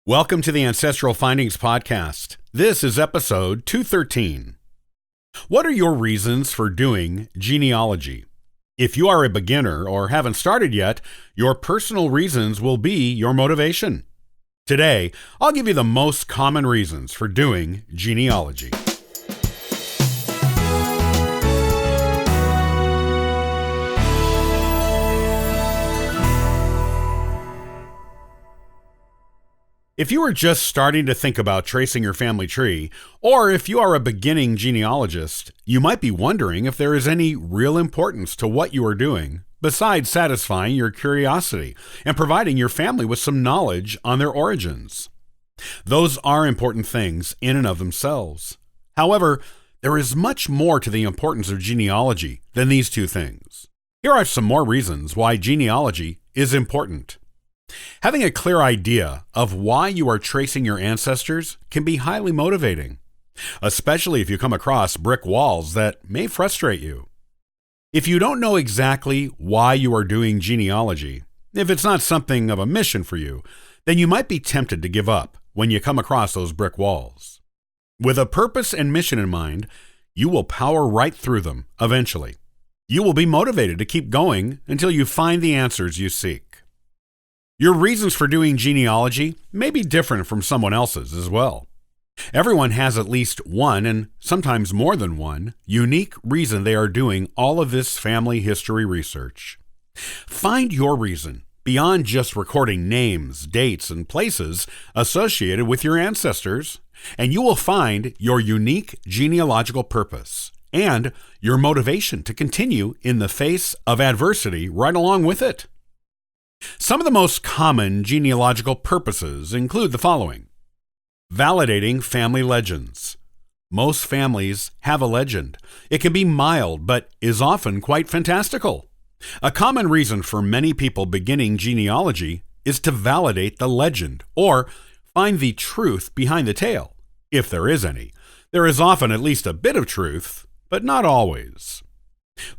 Welcome to the Ancestral Findings Podcast. This is episode 213. What are your reasons for doing genealogy? If you are a beginner or haven't started yet, your personal reasons will be your motivation. Today, I'll give you the most common reasons for doing genealogy. If you are just starting to think about tracing your family tree, or if you are a beginning genealogist, you might be wondering if there is any real importance to what you are doing, besides satisfying your curiosity and providing your family with some knowledge on their origins. Those are important things in and of themselves. However, there is much more to the importance of genealogy than these two things. Here are some more reasons why genealogy is important. Having a clear idea of why you are tracing your ancestors can be highly motivating, especially if you come across brick walls that may frustrate you. If you don't know exactly why you are doing genealogy, if it's not something of a mission for you, then you might be tempted to give up when you come across those brick walls. With a purpose and mission in mind, you will power right through them eventually. You will be motivated to keep going until you find the answers you seek. Your reasons for doing genealogy may be different from someone else's as well. Everyone has at least one, and sometimes more than one, unique reason they are doing all of this family history research. Find your reason beyond just recording names, dates, and places associated with your ancestors, and you will find your unique genealogical purpose and your motivation to continue in the face of adversity right along with it. Some of the most common genealogical purposes include the following. Validating family legends. Most families have a legend. It can be mild, but is often quite fantastical. A common reason for many people beginning genealogy is to validate the legend or find the truth behind the tale, if there is any. There is often at least a bit of truth, but not always.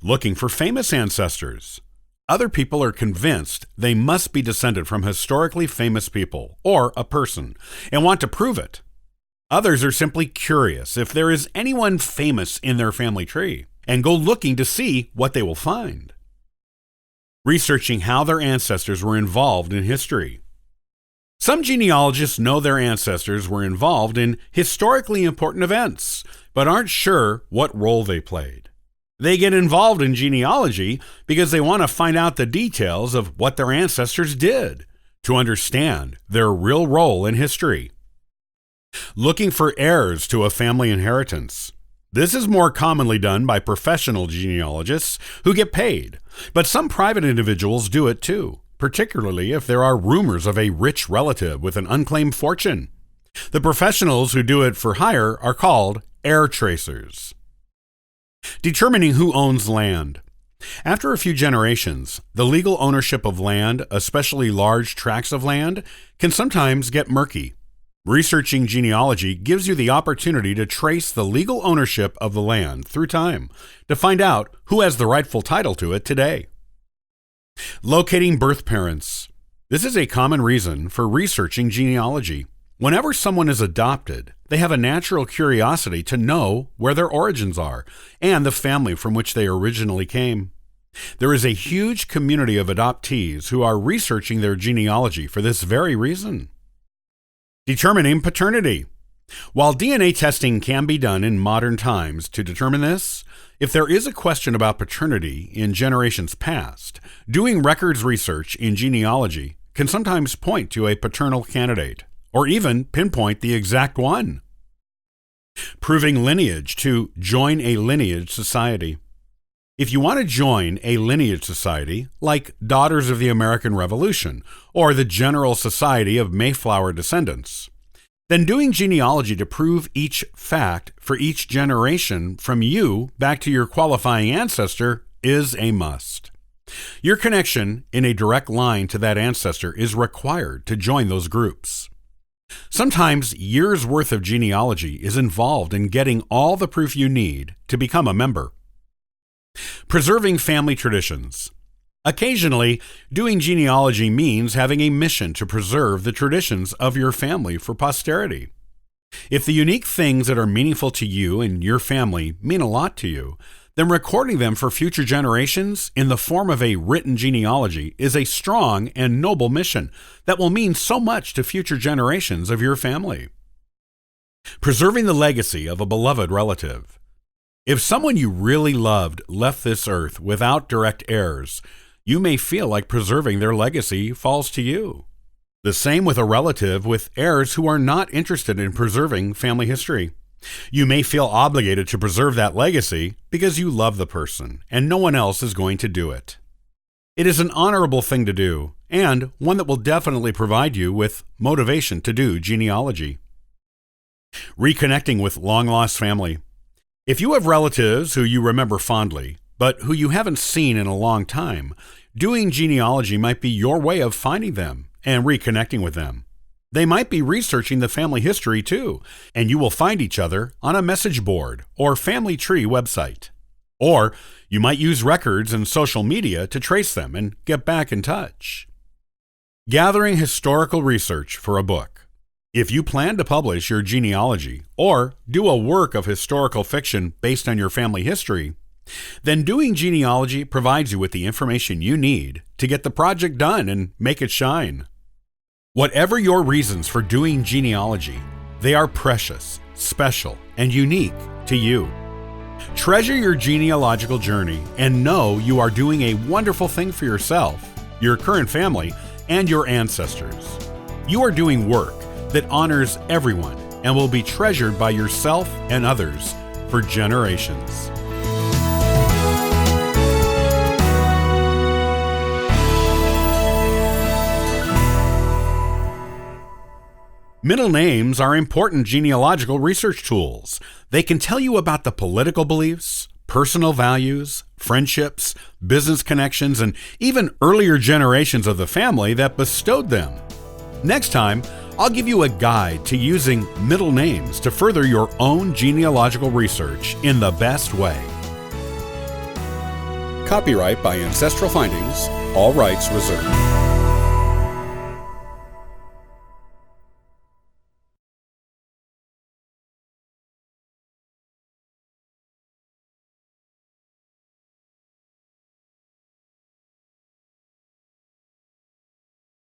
Looking for famous ancestors. Other people are convinced they must be descended from historically famous people or a person and want to prove it. Others are simply curious if there is anyone famous in their family tree and go looking to see what they will find. Researching how their ancestors were involved in history. Some genealogists know their ancestors were involved in historically important events, but aren't sure what role they played. They get involved in genealogy because they want to find out the details of what their ancestors did to understand their real role in history. Looking for heirs to a family inheritance. This is more commonly done by professional genealogists who get paid, but some private individuals do it too, particularly if there are rumors of a rich relative with an unclaimed fortune. The professionals who do it for hire are called heir tracers. Determining who owns land. After a few generations, the legal ownership of land, especially large tracts of land, can sometimes get murky. Researching genealogy gives you the opportunity to trace the legal ownership of the land through time to find out who has the rightful title to it today. Locating birth parents. This is a common reason for researching genealogy. Whenever someone is adopted, they have a natural curiosity to know where their origins are and the family from which they originally came. There is a huge community of adoptees who are researching their genealogy for this very reason. Determining paternity. While DNA testing can be done in modern times to determine this, if there is a question about paternity in generations past, doing records research in genealogy can sometimes point to a paternal candidate, or even pinpoint the exact one. Proving lineage to join a lineage society. If you want to join a lineage society, like Daughters of the American Revolution or the General Society of Mayflower Descendants, then doing genealogy to prove each fact for each generation from you back to your qualifying ancestor is a must. Your connection in a direct line to that ancestor is required to join those groups. Sometimes years' worth of genealogy is involved in getting all the proof you need to become a member. Preserving family traditions. Occasionally, doing genealogy means having a mission to preserve the traditions of your family for posterity. If the unique things that are meaningful to you and your family mean a lot to you, then recording them for future generations in the form of a written genealogy is a strong and noble mission that will mean so much to future generations of your family. Preserving the legacy of a beloved relative. If someone you really loved left this earth without direct heirs, you may feel like preserving their legacy falls to you. The same with a relative with heirs who are not interested in preserving family history. You may feel obligated to preserve that legacy because you love the person and no one else is going to do it. It is an honorable thing to do and one that will definitely provide you with motivation to do genealogy. Reconnecting with Longlost Family. If you have relatives who you remember fondly, but who you haven't seen in a long time, doing genealogy might be your way of finding them and reconnecting with them. They might be researching the family history too, and you will find each other on a message board or family tree website. Or you might use records and social media to trace them and get back in touch. Gathering historical research for a book. If you plan to publish your genealogy or do a work of historical fiction based on your family history, then doing genealogy provides you with the information you need to get the project done and make it shine. Whatever your reasons for doing genealogy, they are precious, special, and unique to you. Treasure your genealogical journey and know you are doing a wonderful thing for yourself, your current family, and your ancestors. You are doing work that honors everyone and will be treasured by yourself and others for generations. Middle names are important genealogical research tools. They can tell you about the political beliefs, personal values, friendships, business connections, and even earlier generations of the family that bestowed them. Next time, I'll give you a guide to using middle names to further your own genealogical research in the best way. Copyright by Ancestral Findings, all rights reserved.